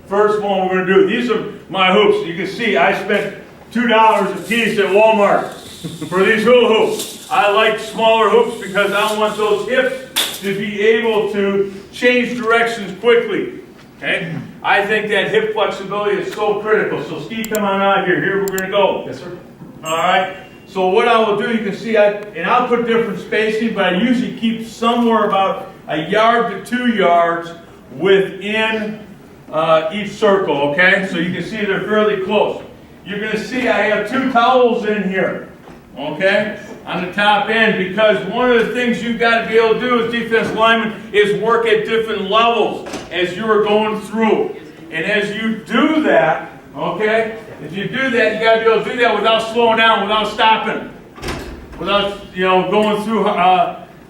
First one we're going to do. These are my hoops. You can see I spent $2 a piece at Walmart for these hula hoops. I like smaller hoops because I want those hips to be able to change directions quickly. Okay? I think that hip flexibility is so critical. So Steve, come on out here. Here we're going to go. Yes, sir. All right. So what I will do, you can see, I'll put different spacing, but I usually keep somewhere about a yard to 2 yards within each circle, okay? So you can see they're fairly close. You're going to see I have 2 towels in here, okay, on the top end, because one of the things you've got to be able to do as defense lineman is work at different levels as you are going through. And as you do that, okay, if you do that, you got to be able to do that without slowing down, without stopping, without, going through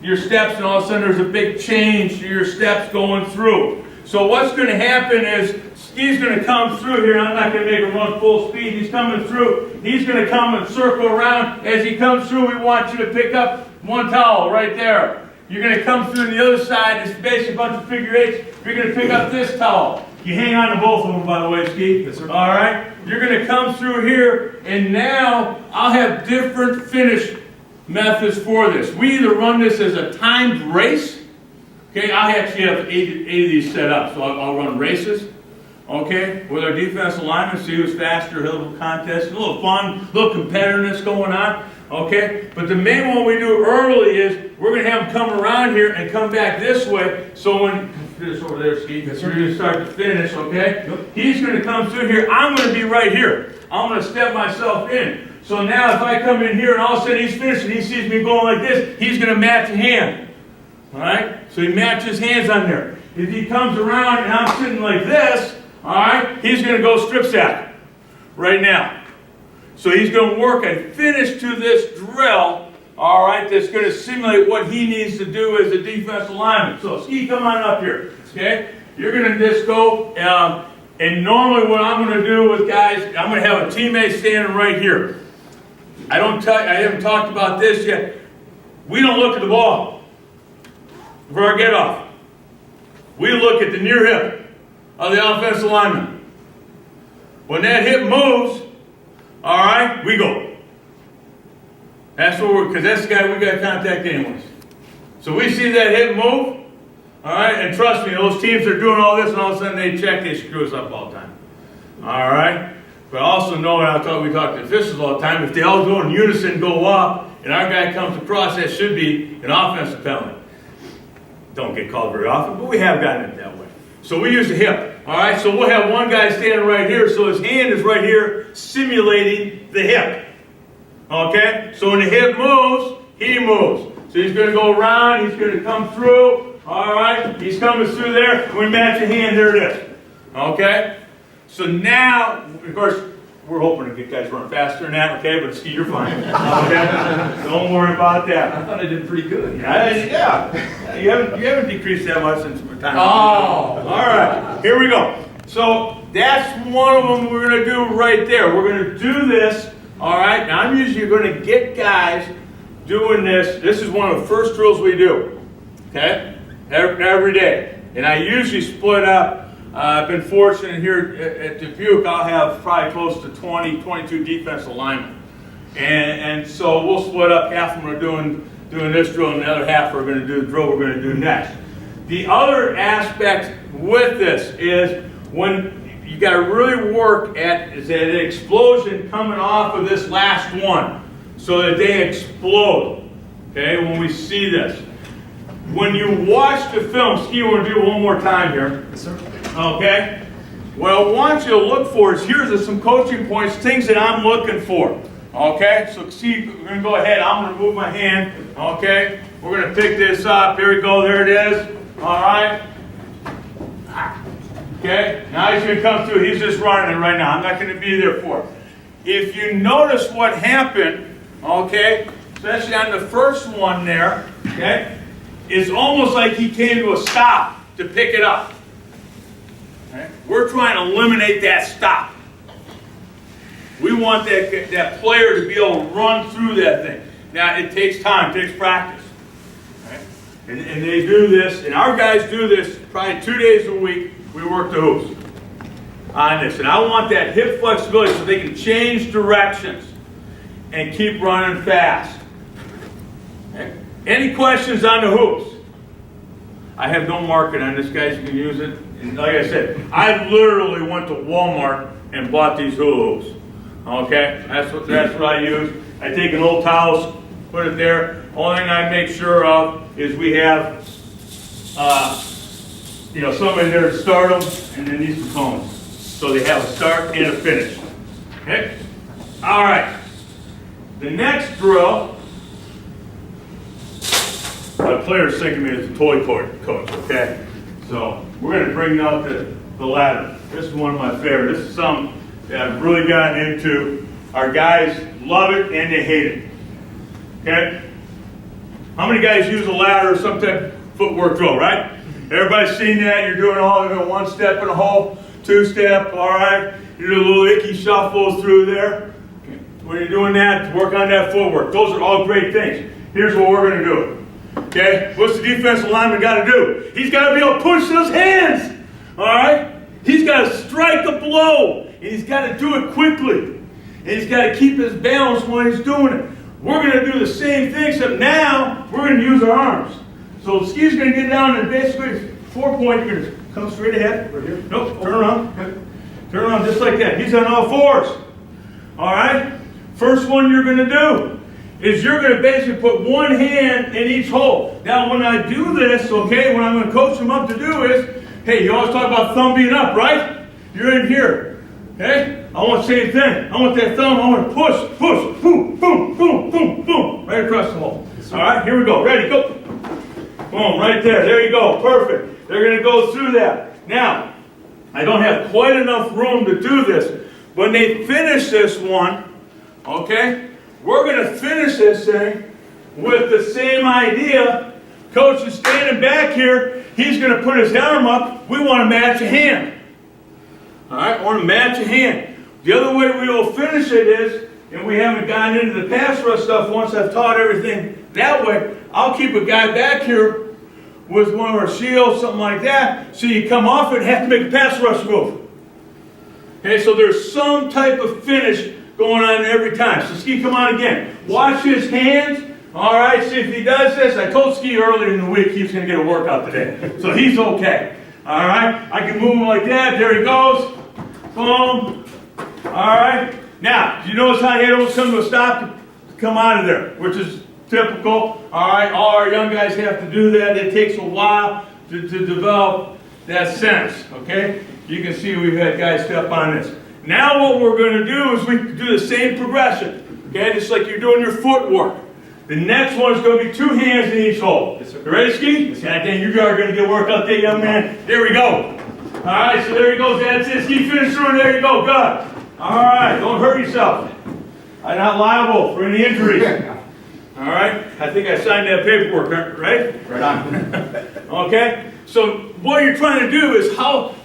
your steps, and all of a sudden there's a big change to your steps going through. So what's going to happen is Steve's going to come through here. I'm not going to make him run full speed. He's coming through. He's going to come and circle around. As he comes through, we want you to pick up 1 towel right there. You're going to come through on the other side. It's basically a bunch of figure eights. You're going to pick up this towel. You hang on to both of them, by the way, Steve. Yes, sir. All right? You're going to come through here, and now I'll have different finish methods for this. We either run this as a timed race. Okay, I actually have eight of these set up, so I'll run races. Okay, with our defensive linemen, see who's faster, a little contest, a little fun, a little competitiveness going on. Okay, but the main one we do early is we're going to have them come around here and come back this way. So when this over there, Steve, you're going to start to finish. Okay, he's going to come through here. I'm going to be right here. I'm going to step myself in. So now if I come in here and all of a sudden he's finished and he sees me going like this, he's going to match a hand. All right, so he matches hands on there. If he comes around and I'm sitting like this, all right, he's going to go strip sack right now. So he's going to work a finish to this drill, all right, that's going to simulate what he needs to do as a defensive lineman. So Ski, come on up here, okay? You're going to just go, and normally what I'm going to do with guys, I'm going to have a teammate standing right here. I haven't talked about this yet. We don't look at the ball for our get off. We look at the near hip of the offensive lineman. When that hip moves, all right, we go. That's what because that's the guy we got to contact anyways. So we see that hip move, all right, and trust me, those teams are doing all this, and all of a sudden they check, they screw us up all the time. All right? But also know, and we talk to officials all the time, if they all go in unison, go up, and our guy comes across, that should be an offensive penalty. Don't get called very often, but we have gotten it that way. So we use the hip. All right, so we'll have one guy standing right here, so his hand is right here simulating the hip. Okay? So when the hip moves, he moves. So he's going to go around, he's going to come through. All right? He's coming through there. We match a hand, there it is. Okay? So now, of course, we're hoping to get guys running faster than that, okay? But Ski, you're fine. Okay? Don't worry about that. I thought I did pretty good. Yeah. You haven't decreased that much since time. Oh! All right. Here we go. So that's one of them we're going to do right there. We're going to do this. All right. Now I'm usually going to get guys doing this. This is one of the first drills we do. Okay? Every day. And I usually split up. I've been fortunate here at Dubuque, I'll have probably close to 20, 22 defensive linemen. And so we'll split up. Half of them are doing this drill, and the other half are going to do the drill we're going to do next. The other aspect with this is when you got to really work at is that explosion coming off of this last one so that they explode. Okay, when we see this. When you watch the film, Ski, we're going to do it one more time here. Yes, sir. Okay? What I want you to look for is here's some coaching points, things that I'm looking for. Okay? So see, we're going to go ahead. I'm going to move my hand. Okay? We're going to pick this up. Here we go. There it is. All right? Okay? Now he's going to come through. He's just running it right now. I'm not going to be there for him. If you notice what happened, okay, especially on the first one there, okay, it's almost like he came to a stop to pick it up. Okay? We're trying to eliminate that stop. We want that player to be able to run through that thing. Now, it takes time, it takes practice. Okay? And they do this, and our guys do this probably 2 days a week. We work the hoops. on this. And I want that hip flexibility so they can change directions and keep running fast. Okay. Any questions on the hoops? I have no market on this, guys. You can use it. And like I said, I literally went to Walmart and bought these hula hoops. Okay, that's what I use. I take an old towel, put it there. Only thing I make sure of is we have, some in there to start them, and then these components, so they have a start and a finish. Okay. All right. The next drill. My player's thinking of me as a toy coach. Okay. So we're going to bring out the ladder. This is one of my favorites. This is something that I've really gotten into. Our guys love it and they hate it. Okay? How many guys use a ladder or some type of footwork drill, right? Everybody's seen that. You're doing all of it, one step in a hole, two step, all right? You do a little icky shuffle through there. Okay. When you're doing that, work on that footwork. Those are all great things. Here's what we're going to do. Okay, what's the defensive lineman got to do? He's got to be able to push those hands. All right? He's got to strike a blow. And he's got to do it quickly. And he's got to keep his balance when he's doing it. We're going to do the same thing, except now we're going to use our arms. So Ski's going to get down and basically 4-point, you're going to come straight ahead. Right here. Nope, turn around. Turn around just like that. He's on all fours. All right? First one you're going to do is you're going to basically put one hand in each hole. Now, when I do this, okay, what I'm going to coach them up to do is, hey, you always talk about thumb being up, right? You're in here, okay? I want the same thing. I want that thumb, I want to push, boom, boom, boom, boom, boom, right across the hole. All right, here we go. Ready, go. Boom, right there. There you go. Perfect. They're going to go through that. Now, I don't have quite enough room to do this. When they finish this one, okay, we're going to finish this thing with the same idea. Coach is standing back here. He's going to put his arm up. We want to match a hand. All right, I want to match a hand. The other way we will finish it is, and we haven't gotten into the pass rush stuff once I've taught everything that way, I'll keep a guy back here with one of our shields, something like that, so you come off it and have to make a pass rush move. Okay, so there's some type of finish going on every time. So Ski, come on again. Watch his hands. All right, see if he does this. I told Ski earlier in the week he was going to get a workout today. So he's okay. All right, I can move him like that. There he goes. Boom. All right. Now, you notice how he had almost come to a stop? Come out of there, which is typical. All right, all our young guys have to do that. It takes a while to develop that sense, okay? You can see we've had guys step on this. Now what we're going to do is we do the same progression, okay? Just like you're doing your footwork. The next one is going to be two hands in each hole. Yes, sir. You ready, Ski? Yes, sir. Then you are going to get work out there, young man. There we go. All right, so there he goes. That's it. Ski, finish through. There you go. Good. All right, don't hurt yourself. I'm not liable for any injuries. All right, I think I signed that paperwork, right? Right on. Okay, so what you're trying to do is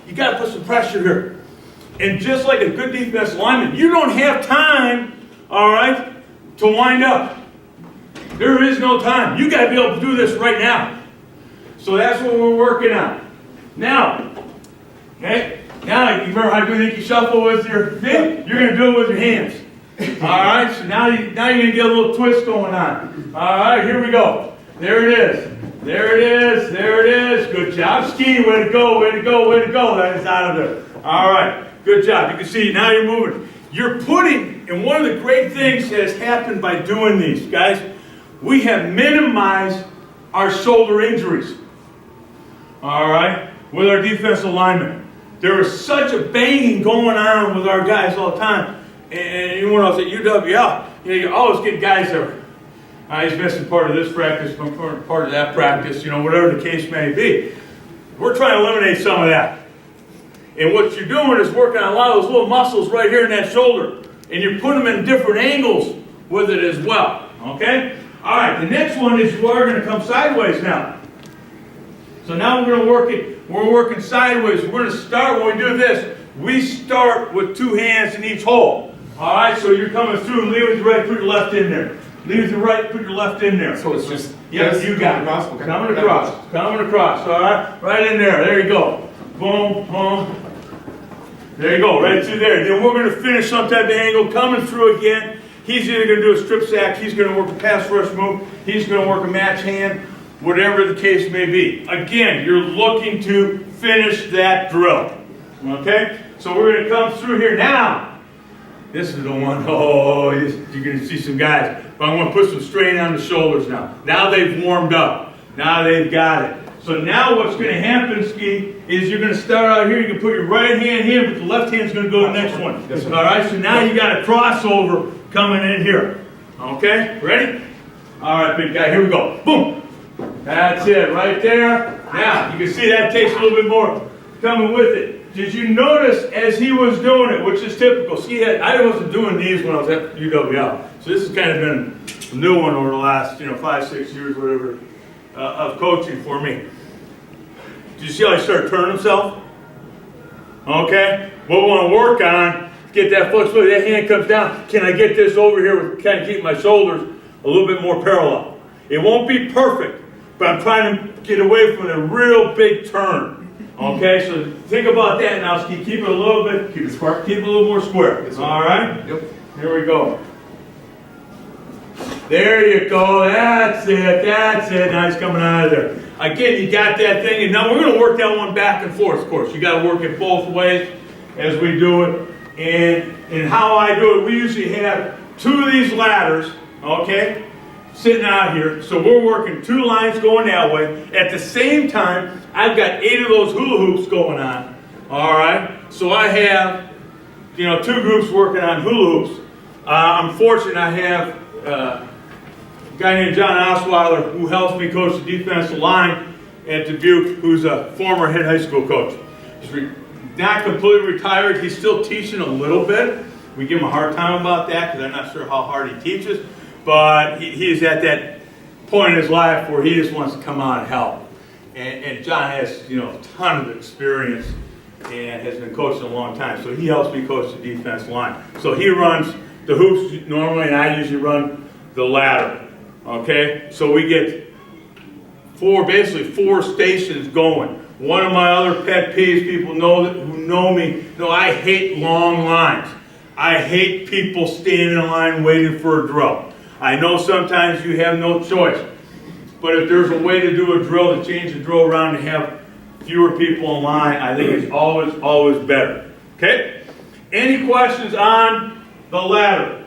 you got to put some pressure here. And just like a good defensive lineman, you don't have time, all right, to wind up. There is no time. You got to be able to do this right now. So that's what we're working on. Now, okay, now you remember how to do the icky shuffle with your feet? You're going to do it with your hands. All right, so now you're going to get a little twist going on. All right, here we go. There it is. There it is. There it is. Good job, Ski. Way to go, way to go, way to go. That is out of there. All right, good job. You can see now you're moving. You're putting, and one of the great things that has happened by doing these, guys, we have minimized our shoulder injuries. All right, with our defensive linemen. There was such a banging going on with our guys all the time. And even when I was at UWL, you always get guys that are, he's missing part of this practice, part of that practice, whatever the case may be. We're trying to eliminate some of that. And what you're doing is working on a lot of those little muscles right here in that shoulder. And you're putting them in different angles with it as well. Okay? All right, the next one is we're going to come sideways now. So now we're going to work it. We're working sideways. We're going to start, when we do this, we start with two hands in each hole. All right, so you're coming through, lead with your right, put your left in there. Lead with your right, put your left in there. So it's just, yes, you got it. Okay. Coming across, all right? Right in there, there you go. Boom, boom. There you go, right through there. Then we're going to finish some type of angle, coming through again. He's either going to do a strip sack, he's going to work a pass rush move, he's going to work a match hand, whatever the case may be. Again, you're looking to finish that drill. Okay? So we're going to come through here now. This is the one, oh, you're going to see some guys. But I'm going to put some strain on the shoulders now. Now they've warmed up. Now they've got it. So now what's going to happen, Ski, is you're going to start out here. You can put your right hand here, but the left hand's going to go to the next one. Yes, all right, so now you got a crossover coming in here. Okay, ready? All right, big guy, here we go. Boom. That's it, right there. Now, you can see that takes a little bit more coming with it. Did you notice as he was doing it, which is typical? See, I wasn't doing these when I was at UWL. So this has kind of been a new one over the last, 5, 6 years, whatever, of coaching for me. Did you see how he started turning himself? Okay? What we want to work on, get that flexibility. That hand comes down. Can I get this over here with kind of keep my shoulders a little bit more parallel? It won't be perfect, but I'm trying to get away from a real big turn. Okay, so think about that now. Keep it a little bit, keep it square, keep it a little more square. All right? Yep. Here we go. There you go. That's it. That's it. Now he's coming out of there. Again, you got that thing, and now we're going to work that one back and forth. Of course, you got to work it both ways as we do it. And how I do it, we usually have 2 of these ladders. Okay, sitting out here. So we're working 2 lines going that way. At the same time, I've got 8 of those hula hoops going on. All right. So I have, 2 groups working on hula hoops. I'm fortunate I have a guy named John Osweiler who helps me coach the defensive line at Dubuque, who's a former head high school coach. He's not completely retired. He's still teaching a little bit. We give him a hard time about that because I'm not sure how hard he teaches. But he's at that point in his life where he just wants to come out and help. And John has, a ton of experience and has been coaching a long time. So he helps me coach the defense line. So he runs the hoops normally, and I usually run the ladder. Okay? So we get basically 4 stations going. One of my other pet peeves, people who know me, I hate long lines. I hate people standing in line waiting for a drill. I know sometimes you have no choice, but if there's a way to do a drill, to change the drill around and have fewer people in line, I think it's always better. Okay? Any questions on the ladder?